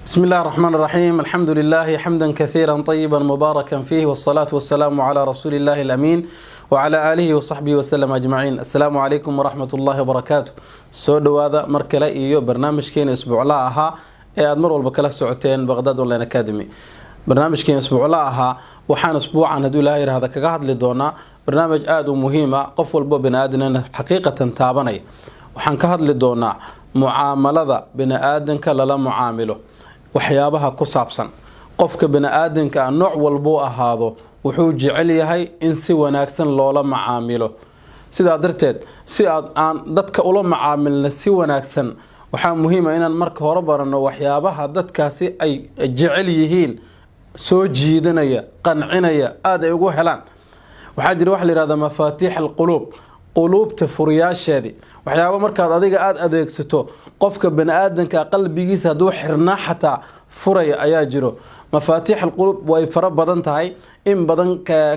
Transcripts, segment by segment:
بسم الله الرحمن الرحيم. الحمد لله حمدا كثيرا طيبا مباركا فيه، والصلاة والسلام على رسول الله الأمين وعلى آله وصحبه وسلم أجمعين. السلام عليكم ورحمة الله وبركاته. سو هذا مركلة إيو برنامج كين أسبوع لها أدمر والبكالة سعتين بغداد أونلاين أكاديمي. برنامج كين أسبوع لها وحان أسبوعا هدو لاهير هذا كقاعد لدونا برنامج آد مهمة قفل بو بنادنا حقيقة تابني وحان كهد لدونا معاملة بنادنك للا معامله waxyaabaha ku saabsan qofka bini aadanka nooc walbo ahaado wuxuu jecel yahay in si wanaagsan loola macaamilo. sidaa darteed si aan dadka ula macaamilna si wanaagsan waxaa muhiim ah inaan marka hore barano waxyaabaha dadkaasi ay jecel yihiin, soo jiidanaya, qancinaya, aad ay ugu helaan. waxaa jira wax la yiraahdo mafaatiix alqulub, qulubta furiyaasheedi. waxyaabo markaad adiga aad adeegsato qofka bini aadanka qalbigiisa haduu xirnaa xataa furay ayaa jiro. mafaatiix alqulub way fara badan tahay, in badan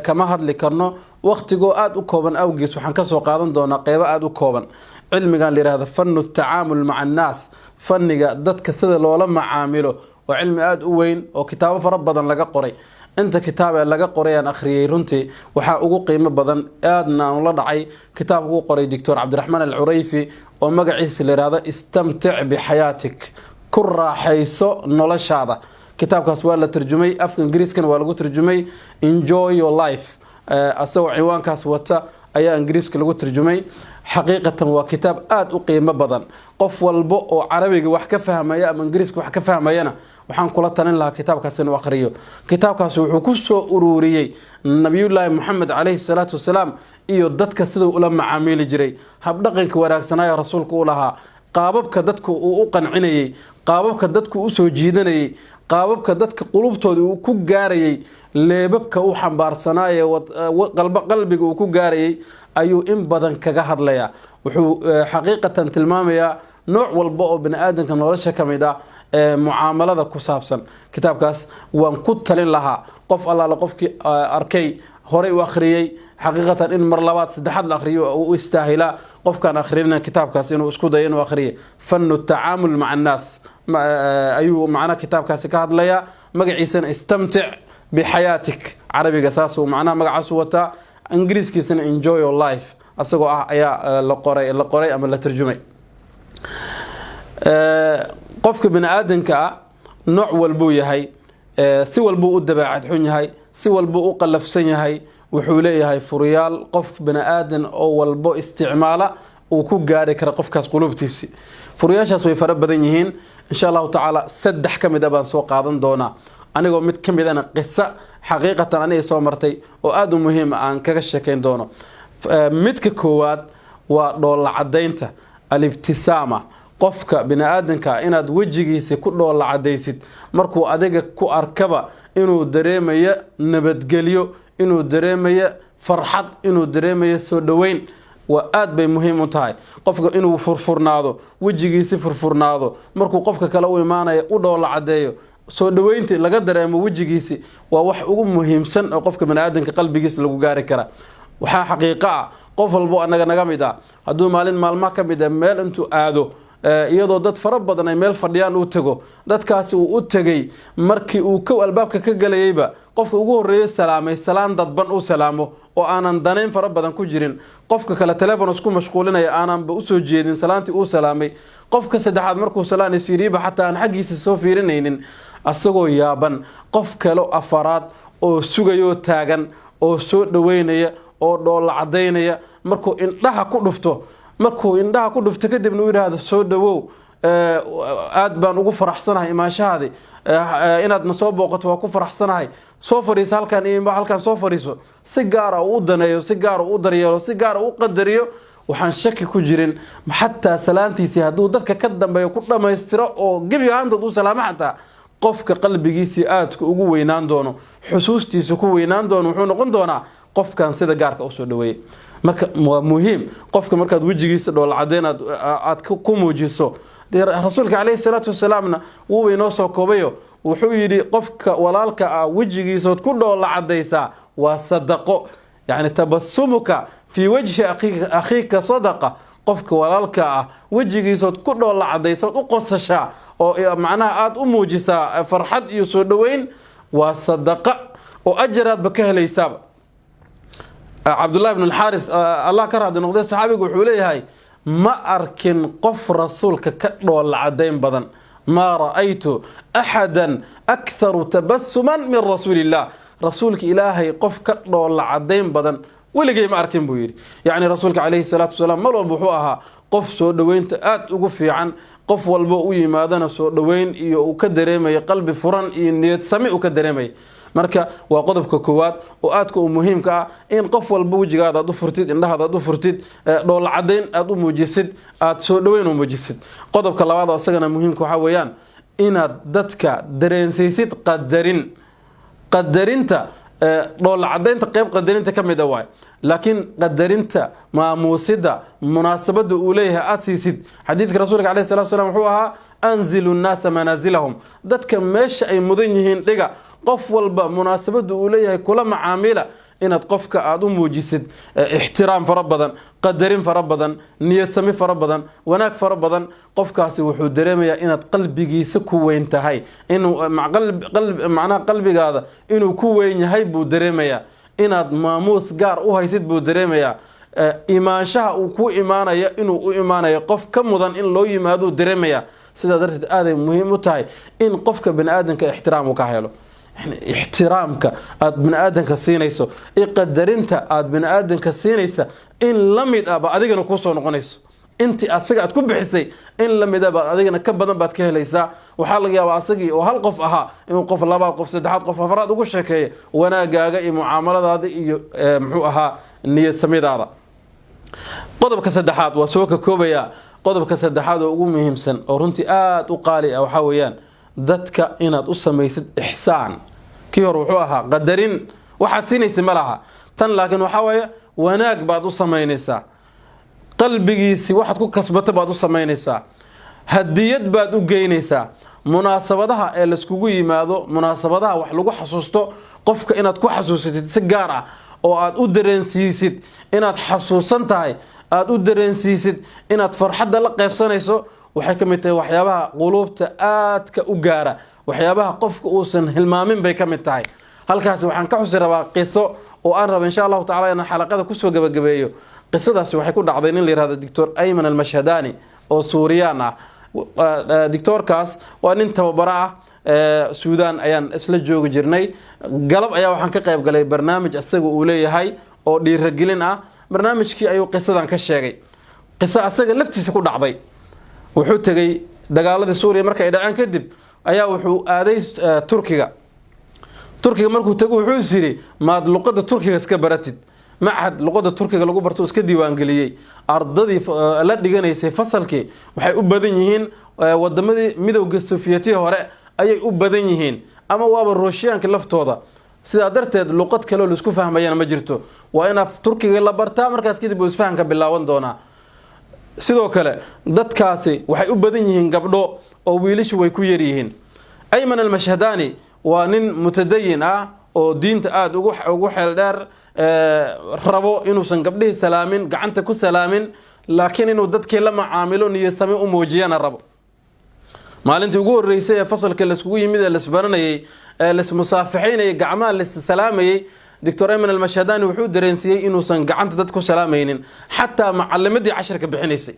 kama hadli karno, waqtigo aad u kooban awgiis waxaan ka soo qaadan doonaa qeybo aad u kooban. cilmigan la yiraahdo fannu tacaamul maca annaas, fanniga dadka sida loola macaamilo, waa cilmi aad u weyn oo kitaabo fara badan laga qoray. inta kitaab laga qoray aan akhriyay runtii waxa ugu qiimo badan aadna aan la dhacay kitaab uu qoray Dr. Cabdiraxmaan Al-Urayfi oo magaciisa la yiraahdo istamtic bi hayatik, ku raaxayso noloshaada. kitaabkaas waa la tarjumay afka Ingiriiskana waa lagu tarjumay enjoy your life, asoo ciwaankaas wata ayaa Ingiriiska lagu tarjumay. xaqiiqatan waa kitaab aad u qiimo badan. qof walba oo Carabiga wax ka fahmaya ama Ingiriiska wax ka fahmayana waxaan kula talin lahaa kitaabkaas inuu akhriyo. kitaabkaas wuxuu ku soo ururiyay nabiyullaahi Muhammad alayhi salatu wasalaam iyo dadka sida ula macaamili jiray, hab dhaqanka wanaagsanaa rasuulku u lahaa, qaababka dadku uu u qancinayay, qaababka dadku u soo jiidanayay, qaababka dadka qulubtooda uu ku gaarayay, leebabka uu xambaarsanaaye qalbiga uu ku gaarayay ayuu in badan kaga hadlayaa. wuxuu xaqiiqatan tilmaamayaa nooc walba oo bini aadanka nolosha kamid ah muaamalada ku saabsan. kitaabkaas waan ku talin lahaa qof allaala qofkii arkay horay u akhriyay xaqiiqatan in mar labaad saddexaad la akhriyo uu istaahila. qofkan akhriyana kitaabkaas inuu isku dayo inuu akhriyo fannu tacaamul maca annaas ayuu macna kitaabkaasi ka hadlaya. magaciisana istamtic bihayatik, carabiga saas uu macna magacaas wata, ingiriiskiisana enjoy your life asagoo ah ayaa la qoray ama la tarjumay. qofka bini aadanka nooc walbuu yahay, si walbuu u dabeecad xun yahay, si walbuu u qalafsan yahay. wuxuu leeyahay furiyaal qof bini aadan oo walbo isticmaala uu ku gaari kara qofkaas qulubtiisi. furiyaashaas way fara badan yihiin. insha Allah taala saddex kamid ah baan soo qaadan doonaa, anigoo mid kamid ah qissa xaqiiqatan aniga soo martay oo aad u muhiim aan kaga sheekeyn doono. midka koowaad waa dhoolla cadeynta, al-ibtisaama. qofka bini aadanka inaad wajigiisa ku dhoolla cadeysid markuu adiga ku arkaba inuu dareemayo nabadgelyo, inuu dareemayo farxad, inuu dareemayo soo dhaweyn, waa aad bay muhiim u tahay. qofka inuu furfurnaado, wajigiisa furfurnaado, markuu qofka kale u imaanayo u dhoolla cadeeyo, soo dhaweynta laga dareemo wajigiisa waa wax ugu muhiimsan oo qofka bini aadanka qalbigiisa lagu gaari kara. waxaa xaqiiqo ah qof walbo anaga naga mid ah hadduu maalin maalmaha ka mid ah meel intuu aado iyadoo dad fara badan ay meel fadhiyaan uu tago, dadkaasi uu u tagay markii uu ka albaabka ka galayayba qofka ugu horeeyo salaamay, salaan dadban uu salaamo oo aanan danayn fara badan ku jirin, qofka kale telefoon isku mashquulinaya aananba u soo jeedin salaantii uu salaamay, qofka saddexaad markuu salaanay siriiba xataa aan xaggiisa soo fiirinaynin asagoo yaaban, qof kale afaraad oo sugayo taagan oo soo dhaweynaya oo dhoolla cadeynaya markuu indhaha ku dhufto kadibna uu yiraahdo soo dhawow, aad baan ugu faraxsanahay imaashahaadi, inaad na soo booqato waa ku faraxsanahay, soo fariiso halkan soo fariiso, si gaar ah u daneeyo, si gaar ah u daryeelo, si gaar ah u qadariyo. waxaan shaki ku jirin xataa salaantiisa hadduu dadka ka dambeeyo ku dhameystiro oo gebi ahaantood u salaamo xataa qofka qalbigiisa aadka ugu weynaan doono, xusuustiisa ku weynaan doono, wuxuu noqon doonaa qofkan sida gaarka u soo dhaweeyay. marka waa muhiim qofka markaad wajigiisa dhoolla cadeyn aad ku muujiso. rasuulka alayhi salatu wasalaamna wuu inoo soo koobayo wuxuu yiri qofka walaalka ah wajigiisa ku dhoolla cadeysa waa sadaqo, yani tabassumuka fi wajhi akhika sadaqa. qofka walaalka ah wajigiisa ku dhoolla cadeysa u qosashaa oo macnaha aad u muujisaa farxad iyo soo dhaweyn waa sadaqa oo ajraad ba ka helaysaa Abdullah ibn al-Harith Allah ka raadi noqday saxaabigu wuxuu leeyahay ma arkin qof rasuulka ka dhool cadeyn badan ما رأيت أحدا أكثر تبسما من رسول الله رسولك إلهي قف كدو العدين بدن ولقي ما أركن بويري يعني رسولك عليه الصلاة والسلام ملو البحوها قف سو دوين تآت وقفي عن قف والبؤوي ماذا سو دوين وكدريمي قلب فرن يتسمع وكدريمي marka waa qodobka koowaad oo aadka u muhiimka ah in qof walba wajigaada aad u furtid indhahaada aad u furtid dhool cadeyn aad u muujisid aad soo dhaweyn u muujisid qodobka labaad oo asagana muhiimka waxa weeyaan inaad dadka dareensaysid qadarinta dhool cadeynta qayb qadarinta kamid ah laakiin qadarinta maamuusida munaasabada uu leeyahay aad siisid xadiidka rasuulka kaleey salaatu wasalaam wuxuu ahaa anzilu an-nas manazilahum dadka meesha ay mudan yihiin dhiga qof walba munaasabada uu leeyahay kula macaamila inaad qofka aad u muujisid ixtiraam fara badan qadarin fara badan niyad sami fara badan wanaag fara badan qofkaasi wuxuu dareemayaa inaad qalbigiisa ku weyn tahay inuu macnaha qalbigaada inuu ku weyn yahay buu dareemayaa inaad maamuus gaar u haysid buu dareemayaa imaanshaha uu ku imaanayo inuu u imaanayo qof ka mudan in loo yimaado dareemayaa sidaa darteed aaday muhiim u tahay in qofka bani'aadanka ixtiraam uu ka helo احترامك aad bani'aadanka siinayso qadarinta aad bani'aadanka siinaysa in lamid ah adigana ku soo noqonayso intii asaga aad ku bixisay in lamid ah adigana ka badan baad ka helaysaa waxa laga yaabaa asagii oo hal qof ahaa in qof laba qof saddexaad qof afraad ugu sheekeeyo wanaagaaga iyo muaamaladaada iyo muxuu ahaa niyad samidaada qodobka saddexaad waa soo ka koobaya qodobka saddexaad oo ugu muhiimsan oo runtii aad u qaali ah waxa weeyaan dadka inaad u samaysid ihsaan kii hor wuxuu ahaa qadarin waxaad siinaysaa malaha tan laakiin waxa weeye wanaag baad u samaynaysaa qalbigiisi waxaad ku kasbato baad u samaynaysaa hadiyad baad u geynaysaa munaasabadaha ee la iskugu yimaado munaasabadaha wax lagu xasuusto qofka inaad ku xasuusatid si gaar ah oo aad u dareensiisid inaad xasuusan tahay aad u dareensiisid inaad farxadda la qaybsanayso waxay ka mid tahay waxyaabaha quluubta aadka u gaara waxyaabaha qofka uusan hilmaamin bay ka mid tahay halkaas waxaan ka xusi rabaa qiso oo aan rabo insha Allah ta'ala in xalaqada ku soo gabagabeeyo qisadaas waxay ku dhacday nin la yiraahdo Dr. Ayman al-Mashhadani oo Suuriyaan ah doctorkaas waa nin tababara ah Suudaan ayaan isla joogi jirnay galab ayaa waxaan ka qayb galay barnaamij asaga uu leeyahay oo dhiirigelin ah barnaamijkii ayuu qisadan ka sheegay qisa asaga laftiisa ku dhacday wuxuu tagay dagaaladii Suuriya markay ay dhaceen kadib ayaa wuxuu aaday Turkiga markuu tago wuxuu yiri maad luqada Turkiga iska baratid معهد لغة التركية لغو برتو اسكدي وانجليي ardadii la dhiganaysay fasalkii waxay u badan yihiin wadamadii midowga Sofiyeetiga hore ayay u badan yihiin ama waaba Ruushyaanka laftooda sida darteed luqad kale oo isku fahmayaan ma jirto waa in af Turkiga la bartaa markaas kadib is fahanka bilaawan doona sidoo kale dadkaasi waxay u badan yihiin gabdho oo wiilashu way ku yar yihiin Ayman al-Mashhadani waa nin mutadayin ah oo diinta aad ugu xeel dheer rabo inuusan gabdhihi salaamin gacanta ku salaamin laakiin inuu dadkii la macaamilo niyad sami u muujiyana rabo maalintii ugu horeysay ee fasalka la iskugu yimid ee la isbaranayay la ismusaafixiinay gacmaha la salaamayay Dr. Ayman al-Mashhadani wuxuu dareensiyay inuusan gacanta dad ku salaamaynin xataa macallimadii 10 ka bixinaysay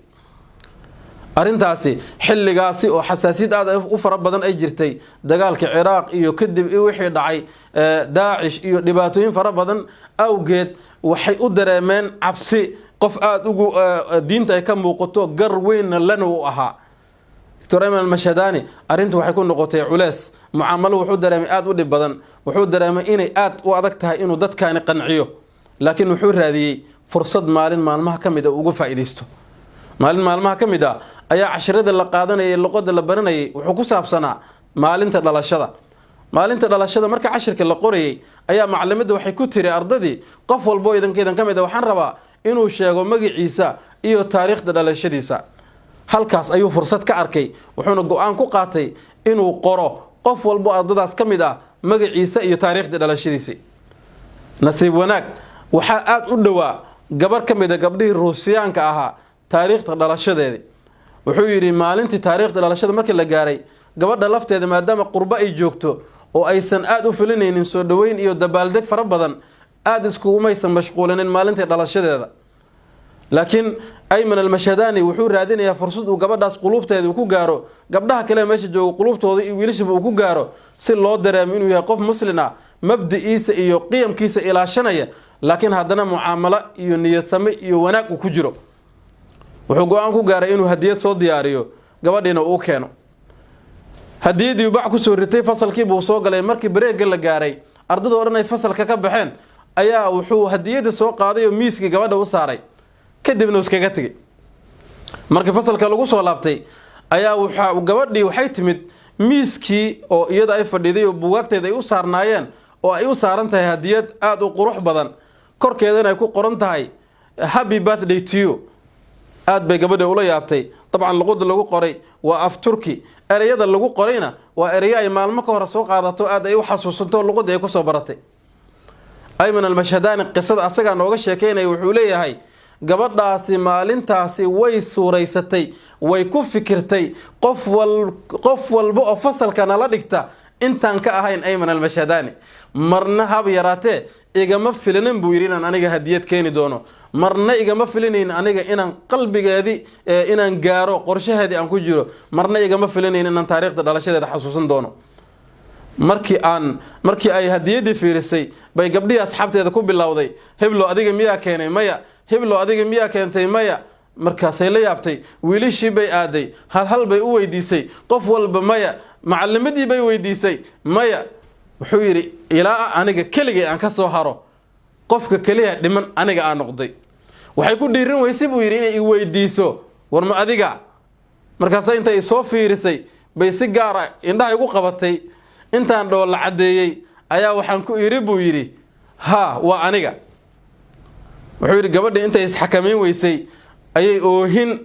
arintaasi xilligaasi oo xasaasiyad aad u fara badan ay jirtay dagaalka Ciraaq iyo kadib wixii dhacay Daesh iyo dhibaatooyin fara badan awgeed waxay u dareemeen cabsi qof aad ugu diinta ay ka muuqato gar weyn lana u ahaa Dr. Ayman al-Mashhadani arintu waxay ku noqotay culays mucaamalo wuxuu dareemay aad u dhib badan wuxuu dareemay inay aad u adag tahay inuu dadkaani qanciyo laakiin wuxuu raadiyay fursad maalin maalmaha kamid ah ugu faa'iideysto maalin maalmaha kamid ah ayaa casharada la qaadanayay luqada la baranayay wuxuu ku saabsanaa maalinta dhalashada marka cashirka la qorayay ayaa macallimadu waxay ku tiri ardadii qof walba idankeedan kamid ah waxaan rabaa inuu sheego magaciisa iyo taariikhda dhalashadiisa halkaas ayuu fursad ka arkay wuxuuna go'aan ku qaatay inuu qoro qof walba ardadaas kamid ah magaciisa iyo taariikhda dhalashadiisa nasiib wanaag waxa aad u dhawaa gabar kamid ah gabdhihii Ruusiyaanka ahaa taariikhda dhalashadeeda wuxuu yiri maalintii taariikhda dhalashada markii la gaaray gabadha lafteeda maadaama qurba ay joogto oo aysan aad u filinaynin soo dhaweyn iyo dabaaldeg fara badan aad iskuumaysan mashquulinin maalintii dhalashadeeda laakiin Ayman al-Mashhadani wuxuu raadinayaa fursad uu gabadhaas qulubteeda ku gaaro gabdhaha kale meesha jooga qulubtooda iyo wiilashaba uu ku gaaro si loo dareemo inuu yahay qof muslim ah mabdi'iisa iyo qiyamkiisa ilaashanaya laakiin haddana mucaamalo iyo niyadsame iyo wanaag uu ku jiro wuxuu go'aan ku gaaray inuu hadiyad soo diyaariyo gabadhiina uu keeno hadiyadii uu bac ku soo ritay fasalkii buu soo galay markii bareega la gaaray ardada oo dhan ay fasalka ka baxeen ayaa wuxuu hadiyada soo qaaday oo miiska gabadha u saaray kadibna iskaga tagay markii fasalka lagu soo laabtay ayaa gabadhii waxay timid miiskii oo iyada ay fadhiday oo buugaagteeda ay u saarnaayeen oo ay u saaran tahay hadiyad aad u qurux badan korkeedana ay ku qoran tahay happy birthday to you aad bay gabadha ula yaabtay طبعا luqada lagu qoray waa af turki ereyada lagu qorayna waa ereyo ay maalmo ka hor soo qaadato aad ay u xasuusanto luqada ay ku soo baratay Ayman al-Mashhadani qisada asaga nooga sheekeynay wuxuu leeyahay gabadhaasi maalintaasi way suuraysatay way ku fikirtay qof walba oo fasalkana la dhigta intaan ka ahayn Ayman al-Mashhadani marna hab yaraatee igama filanin buu yiri inaan aniga hadiyad keeni doono marna igama filinayn aniga inaan qalbigeedii inaan gaaro qorshaheedii aan ku jiro marna igama filinayn inaan taariikhda dhalashadeeda xasuusan doono markii ay hadiyadii fiirisay bay gabdhii asxaabteeda ku bilowday heblo adiga miyaa keenay maya heblo adiga miyaa keentay maya markaasay la yaabtay wiilashii bay aaday hal bay u weydiisay qof walba maya macallimadii bay weydiisay maya wuxuu yiri ilaa aniga keligay aan ka soo haro qofka kaliya dhiman aniga aan noqday waxay ku dhiirin weysay buu yiri inay i weydiiso war ma adiga markaas intay soo fiirisay bay si gaar ah indhaha igu qabatay intaan dhool la cadeeyay ayaa waxaan ku iri buu yiri ha waa aniga wuxuu yiri gabadha intay isxakameyn weysay ayay oohin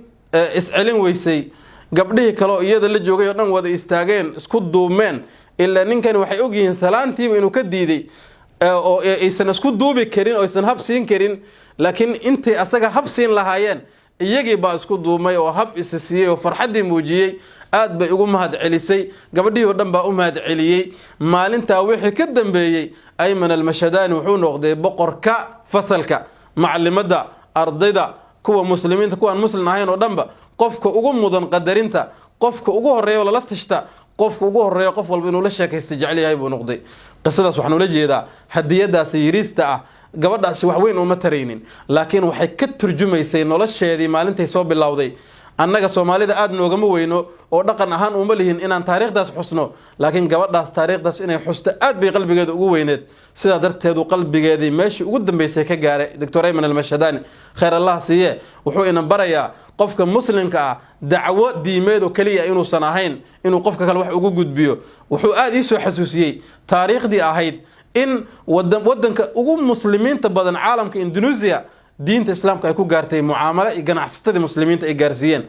iscelin weysay gabdhihii kale iyada la joogay oo dhan wada istaageen isku duumeen ilaa ninkan waxay og yihiin salaantiiba inuu ka diiday oo aysan isku duubi karin oo aysan hab siin karin laakiin intay asaga hab siin lahaayeen iyagii baa isku duumay oo hab is siiyay oo farxadii muujiyay aad bay ugu mahad celisay gabadhii oo dhan baa u mahad celiyay maalinta wixii ka dambeeyay Ayman al-Mashhadani wuxuu noqday boqorka fasalka macallimada ardayda kuwa muslimiinta kuwa aan muslim ahayn oo dhanba qofka ugu mudan qadarinta qofka ugu horeeyo la tashta qofka ugu horeeyo qof walba inuu la sheekaysto jecel yahay buu noqday qisadaas waxaan ula jeedaa hadiyadaas yiriista ah gabadhaasi wax weyn uma taraynin laakiin waxay ka turjumaysay nolosheedii maalintay soo bilowday annaga Soomaalida aad noogama weyno oo dhaqan ahaan uma lihin inaan taariikhdaas xusno laakiin gabadhaas taariikhdaas inay xusto aad bay qalbigeeda ugu weyneed sida darteedu qalbigeedii meeshii ugu dambeysay ka gaaray Dr. Ayman al-Mashhadani khayr Allah siiye wuxuu ina barayaa qofka muslimka ah dacwo diimeed oo kaliya inuu san ahayn inuu qofka kale wax ugu gudbiyo wuxuu aad ii soo xasuusiyay taariikhdii ahayd in wadanka ugu muslimiinta badan caalamka Indonesia diinta islaamka ay ku gaartay mucaamalo iyo ganacsatada muslimiinta ay gaarsiiyeen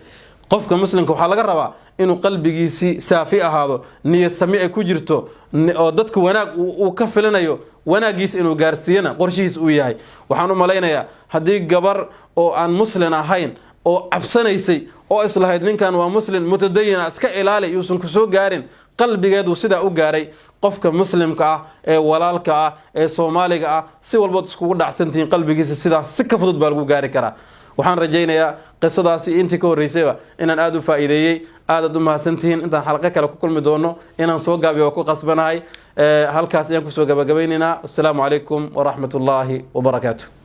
qofka muslimka waxa laga rabaa inuu qalbigiisi saafi ahaado niyad sami ay ku jirto oo dadku wanaag uu ka filanayo wanaagiisa inuu gaarsiiyana qorshihiis uu yahay waxaan u maleynayaa hadii gabar oo aan muslim ahayn oo cabsanaysay oo islahayd ninkan waa muslim mutadayin iska ilaali yuusan ku soo gaarin qalbigeedu sida u gaaray qofka muslimka ah ee walaalka ah ee Soomaaliga ah si walba iskugu dhacsantiin qalbigiisa sida si ka fudud baa lagu gaari karaa waxaan rajaynayaa qisadaasi intii ka horeysayba inaan aad u faa'iideeyay aad u mahadsantiin intaan xalqo kale ku kulmi doono inaan soo gaabiyo ku qasbanahay halkaas ayaan ku soo gabagabeynaa assalamu alaykum wa rahmatullahi wa barakatuh